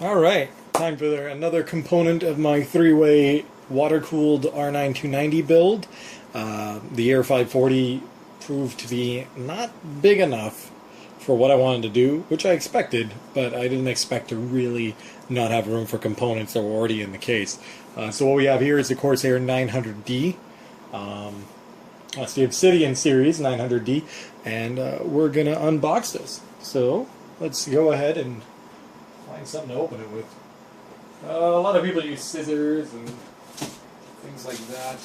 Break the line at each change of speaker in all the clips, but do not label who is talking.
Alright, time for another component of my three-way water-cooled R9 290 build. The Air 540 proved to be not big enough for what I wanted to do, which I expected, but I didn't expect to really not have room for components that were already in the case. So what we have here is the Corsair 900D. That's the Obsidian series 900D, and we're going to unbox this. So let's go ahead and find something to open it with. A lot of people use scissors and things like that.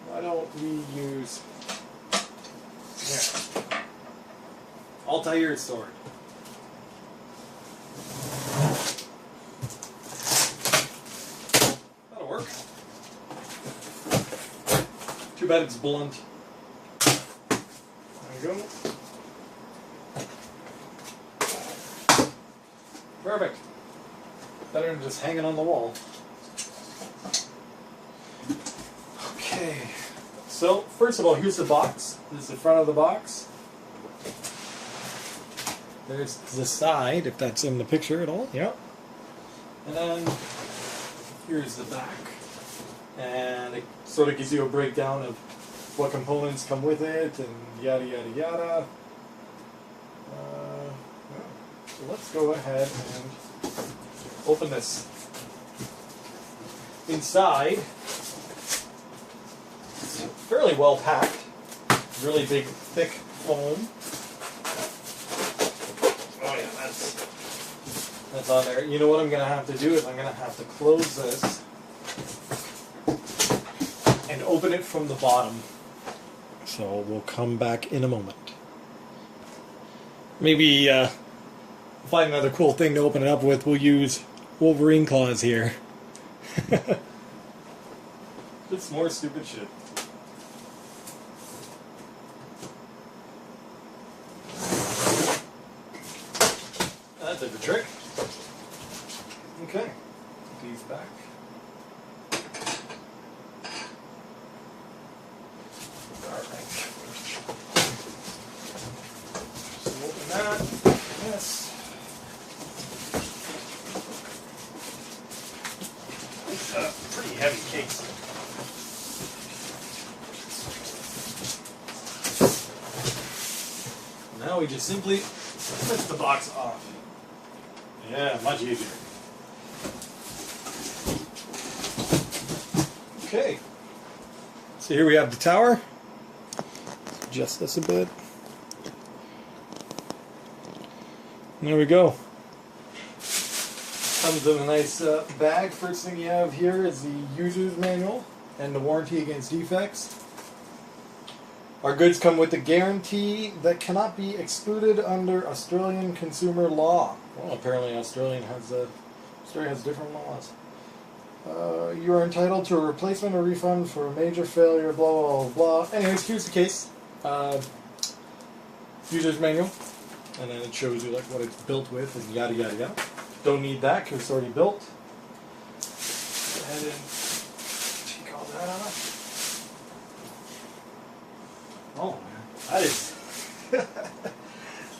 Why don't we use... Here. Altair sword. That'll work. Too bad it's blunt. There you go. Perfect. Better than just hanging on the wall. Okay. So, first of all, here's the box. This is the front of the box. There's the side, if that's in the picture at all. Yep. And then here's the back. And it sort of gives you a breakdown of what components come with it and yada yada yada. So let's go ahead and open this. Inside, it's fairly well packed. Really big, thick foam. Oh yeah, that's on there. You know what I'm going to have to do is I'm going to have to close this and open it from the bottom. So we'll come back in a moment. Maybe find another cool thing to open it up with. We'll use Wolverine claws here. Just more stupid shit. That did the trick. Okay. Put these back. Alright. So open that. Yes. It's a pretty heavy case. Now we just simply lift the box off. Yeah, much easier. Okay. So here we have the tower. Adjust this a bit. There we go. Comes in a nice bag. First thing you have here is the user's manual and the warranty against defects. Our goods come with a guarantee that cannot be excluded under Australian consumer law. Well, apparently Australia has different laws. You are entitled to a replacement or refund for a major failure, blah, blah, blah. Anyways, here's the case. User's manual. And then it shows you like what it's built with and yada yada yada. Don't need that because it's already built. Go ahead and take all that off. Oh man,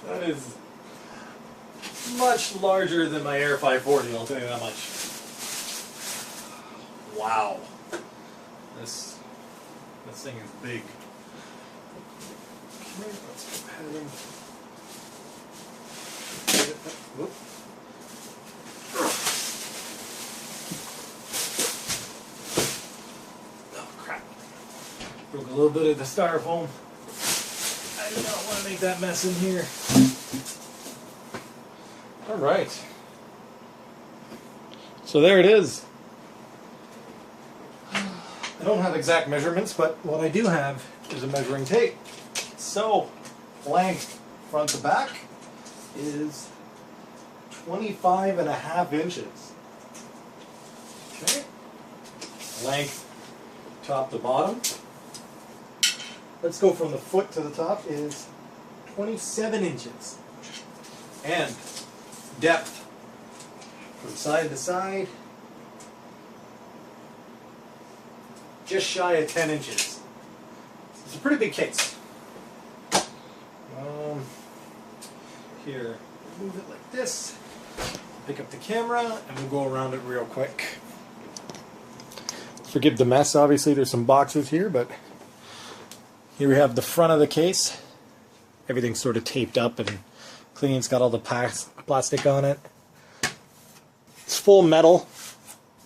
that is much larger than my Air 540. I'll tell you that much. Wow, this thing is big. Okay, let's go ahead and. Whoop. Oh crap. Broke a little bit of the styrofoam. I do not want to make that mess in here. Alright. So there it is. I don't have exact measurements, but what I do have is a measuring tape. So, length front to back is 25.5 inches. Okay. Length top to bottom. Let's go from the foot to the top is 27 inches. And depth from side to side, just shy of 10 inches. It's a pretty big case. Here, move it like this. pick up the camera and we'll go around it real quick. Forgive the mess, obviously there's some boxes here, but here we have the front of the case. Everything's sort of taped up and clean. It's got all the plastic on it. It's full metal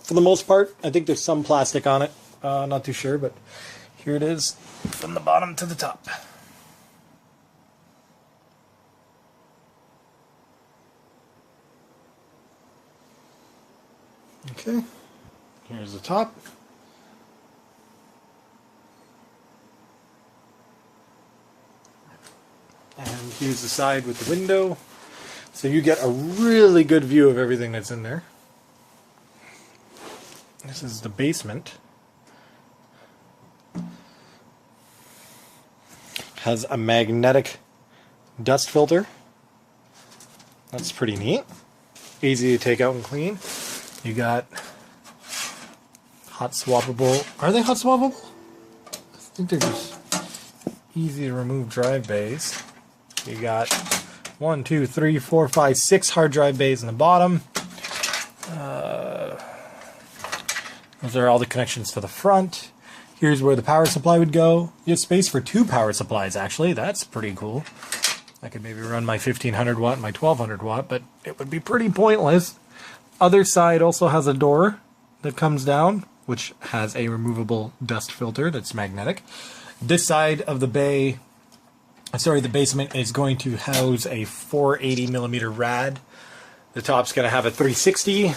for the most part. I think there's some plastic on it. Not too sure, but here it is from the bottom to the top. Okay, here's the top. And here's the side with the window. So you get a really good view of everything that's in there. This is the basement. Has a magnetic dust filter. That's pretty neat. Easy to take out and clean. You got hot swappable. Are they hot swappable? I think they're just easy to remove drive bays. You got 1, 2, 3, 4, 5, 6 hard drive bays in the bottom. Those are all the connections to the front. Here's where the power supply would go. You have space for 2 power supplies, actually. That's pretty cool. I could maybe run my 1500 watt and my 1200 watt, but it would be pretty pointless. Other side also has a door that comes down, which has a removable dust filter that's magnetic. This side of the bay, the basement is going to house a 480 millimeter rad. The top's going to have a 360.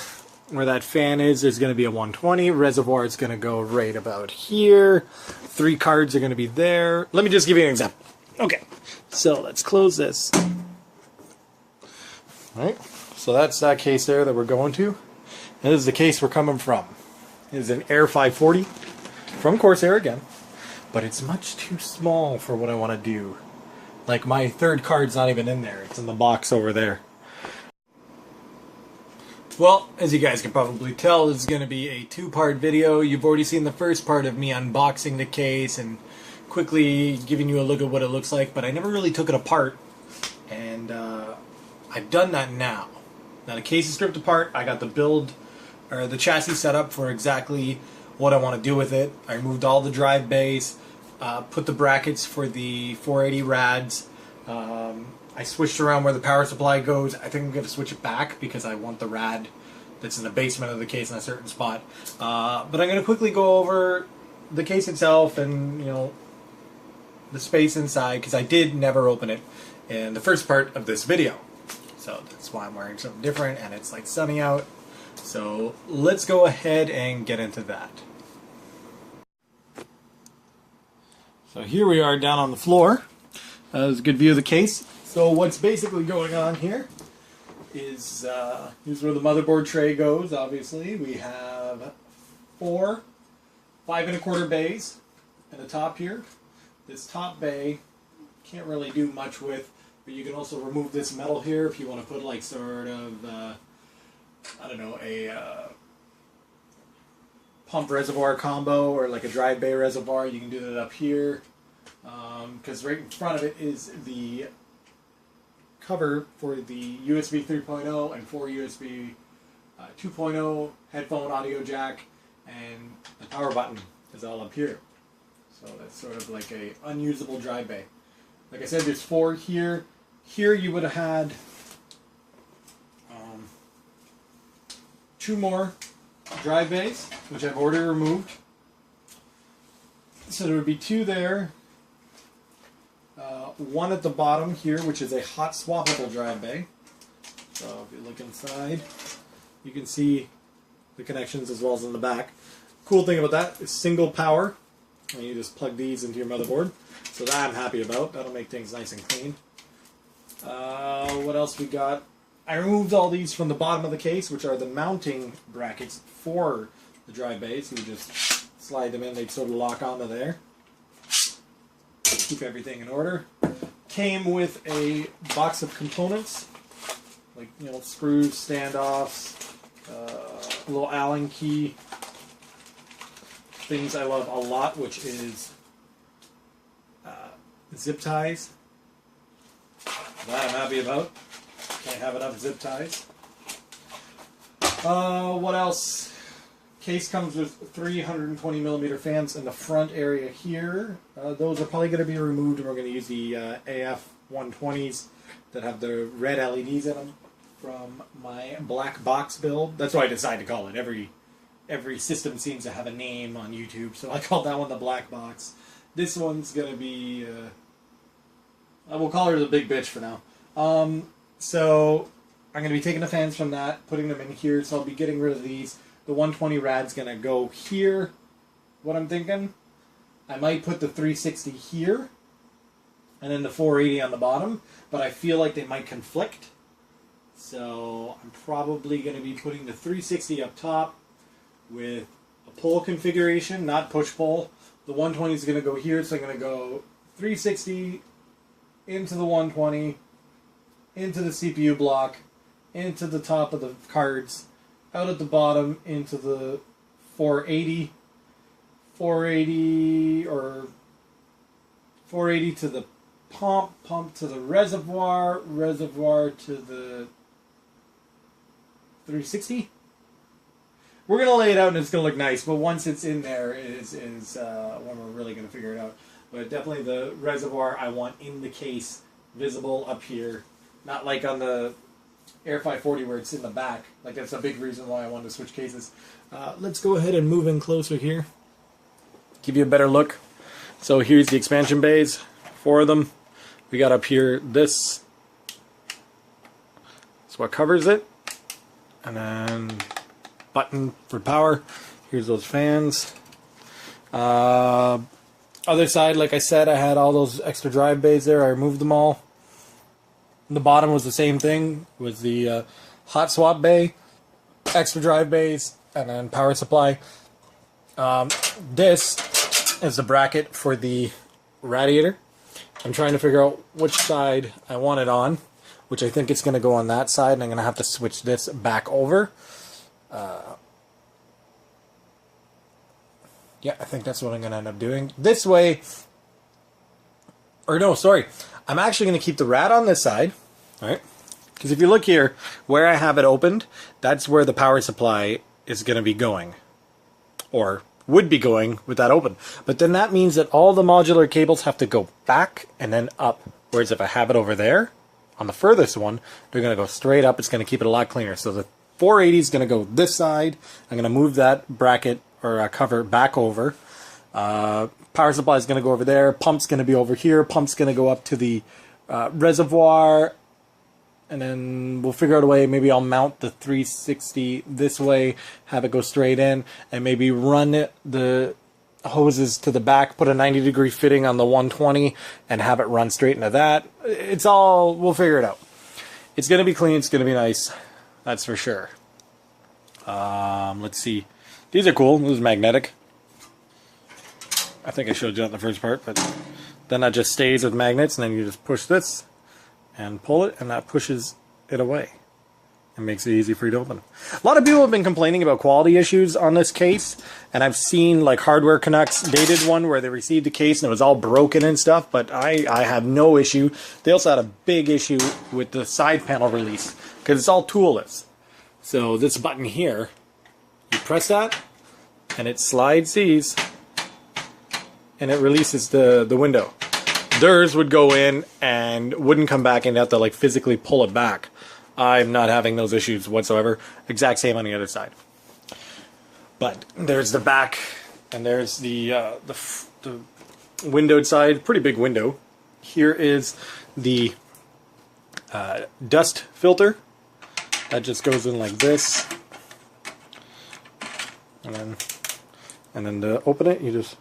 Where that fan is, there's going to be a 120. Reservoir is going to go right about here. 3 cards are going to be there. Let me just give you an example. Okay, so let's close this. All right, so that's that case there that we're going to. And this is the case we're coming from. It is an Air 540 from Corsair again, but it's much too small for what I want to do. Like my third card's not even in there. It's in the box over there. Well, as you guys can probably tell, this is going to be a 2-part video. You've already seen the first part of me unboxing the case and quickly giving you a look at what it looks like, but I never really took it apart, and I've done that now. Now the case is stripped apart. I got the chassis set up for exactly what I want to do with it. I removed all the drive bays, put the brackets for the 480 rads. I switched around where the power supply goes. I think I'm going to switch it back because I want the rad that's in the basement of the case in a certain spot. But I'm going to quickly go over the case itself and, the space inside, because I did never open it in the first part of this video. So that's why I'm wearing something different, and it's like sunny out. So let's go ahead and get into that. So here we are down on the floor. There's a good view of the case. So what's basically going on here is, here's where the motherboard tray goes, obviously. We have 4 5 1/4 bays at the top here. This top bay, can't really do much with, but you can also remove this metal here if you want to put like sort of, I don't know, a pump reservoir combo or like a drive bay reservoir. You can do that up here, because right in front of it is the cover for the USB 3.0 and 4 USB 2.0 headphone audio jack, and the power button is all up here. So that's sort of like a unusable drive bay. Like I said, there's 4 here. Here you would have had 2 more drive bays, which I've already removed. So there would be 2 there. 1 at the bottom here, which is a hot swappable drive bay. So if you look inside, you can see the connections as well as in the back. Cool thing about that is single power, and you just plug these into your motherboard. So that I'm happy about. That'll make things nice and clean. What else we got? I removed all these from the bottom of the case, which are the mounting brackets for the drive bays. You just slide them in, they'd sort of lock onto there. Keep everything in order. Came with a box of components, like screws, standoffs, little Allen key, things I love a lot, which is zip ties. That I'm happy about. Can't have enough zip ties. What else? Case comes with 320mm fans in the front area here. Those are probably going to be removed, and we're going to use the AF 120s that have the red LEDs in them from my black box build. That's why I decided to call it. Every system seems to have a name on YouTube, so I called that one the black box. This one's going to be... I will call her the big bitch for now. So I'm going to be taking the fans from that, putting them in here, so I'll be getting rid of these. The 120 rad's going to go here, what I'm thinking. I might put the 360 here, and then the 480 on the bottom, but I feel like they might conflict. So I'm probably going to be putting the 360 up top with a pull configuration, not push-pull. The 120 is going to go here, so I'm going to go 360 into the 120, into the CPU block, into the top of the cards, out at the bottom into the 480 to the pump to the reservoir to the 360. We're going to lay it out and it's going to look nice, but once it's in there is when we're really going to figure it out. But definitely the reservoir I want in the case, visible up here, not like on the Air 540 where it's in the back. Like, that's a big reason why I wanted to switch cases. Let's go ahead and move in closer here. Give you a better look. So here's the expansion bays, 4 of them. We got up here this. That's what covers it. And then button for power. Here's those fans. Other side, like I said, I had all those extra drive bays there. I removed them all. The bottom was the same thing, was the hot swap bay, extra drive bays, and then power supply. This is the bracket for the radiator. I'm trying to figure out which side I want it on, which I think it's going to go on that side, and I'm going to have to switch this back over. Yeah, I think that's what I'm going to end up doing. This way, or no, sorry. I'm actually going to keep the rad on this side, right? Because if you look here, where I have it opened, that's where the power supply is going to be going. Or would be going with that open. But then that means that all the modular cables have to go back and then up. Whereas if I have it over there, on the furthest one, they're going to go straight up. It's going to keep it a lot cleaner. So the 480 is going to go this side. I'm going to move that bracket or cover back over. Power supply is going to go over there. Pump's going to be over here. Pump's going to go up to the reservoir. And then we'll figure out a way. Maybe I'll mount the 360 this way, have it go straight in, and maybe run the hoses to the back, put a 90-degree fitting on the 120, and have it run straight into that. It's all, we'll figure it out. It's going to be clean. It's going to be nice. That's for sure. Let's see. These are cool. This is magnetic. I think I showed you that in the first part, but then that just stays with magnets, and then you just push this and pull it, and that pushes it away and makes it easy for you to open. A lot of people have been complaining about quality issues on this case, and I've seen like Hardware Canucks dated one where they received the case and it was all broken and stuff, but I have no issue. They also had a big issue with the side panel release because it's all toolless. So this button here, you press that and it slides these and it releases the window. Theirs would go in and wouldn't come back, and you have to like physically pull it back. I'm not having those issues whatsoever. Exact same on the other side. But there's the back, and there's the windowed side. Pretty big window. Here is the dust filter. That just goes in like this, and then to open it, you just,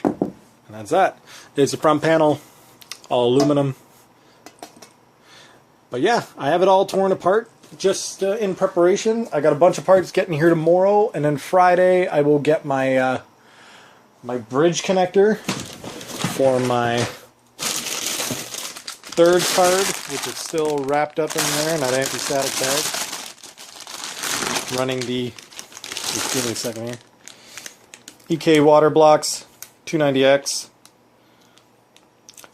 and that's that. There's the front panel, all aluminum. But yeah, I have it all torn apart, just in preparation. I got a bunch of parts getting here tomorrow, and then Friday I will get my my bridge connector for my third card, which is still wrapped up in there in that empty static bag. Running the, just give me a second here, EK water blocks, 290X.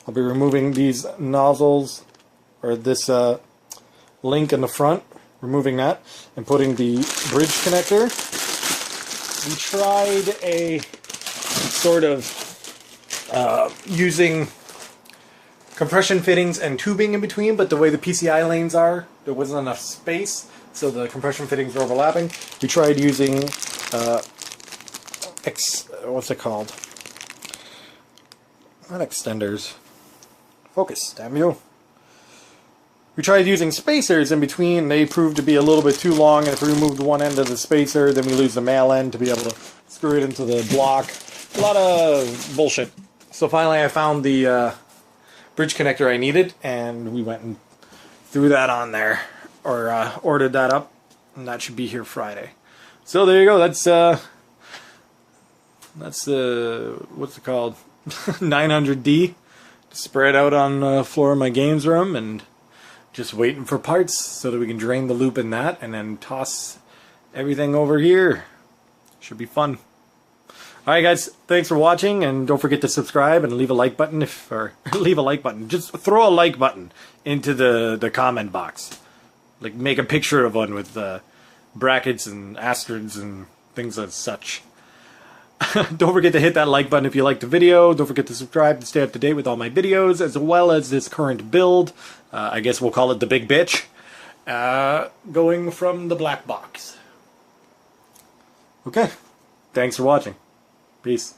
I'll be removing these nozzles, or this link in the front, removing that and putting the bridge connector. We tried a sort of using compression fittings and tubing in between, but the way the PCI lanes are, there wasn't enough space, so the compression fittings were overlapping. We tried using what's it called? Not extenders. Focus, damn you. We tried using spacers in between. They proved to be a little bit too long, and if we removed one end of the spacer, then we lose the male end to be able to screw it into the block. A lot of bullshit. So finally I found the bridge connector I needed, and we went and threw that on there, or ordered that up, and that should be here Friday. So there you go. That's what's it called? 900D spread out on the floor of my games room, and just waiting for parts so that we can drain the loop in that and then toss everything over here. Should be fun. Alright guys, thanks for watching, and don't forget to subscribe and leave a like button leave a like button. Just throw a like button into the comment box. Like, make a picture of one with brackets and asterisks and things as such. Don't forget to hit that like button if you liked the video. Don't forget to subscribe to stay up to date with all my videos, as well as this current build. I guess we'll call it the Big Bitch. Going from the black box. Okay. Thanks for watching. Peace.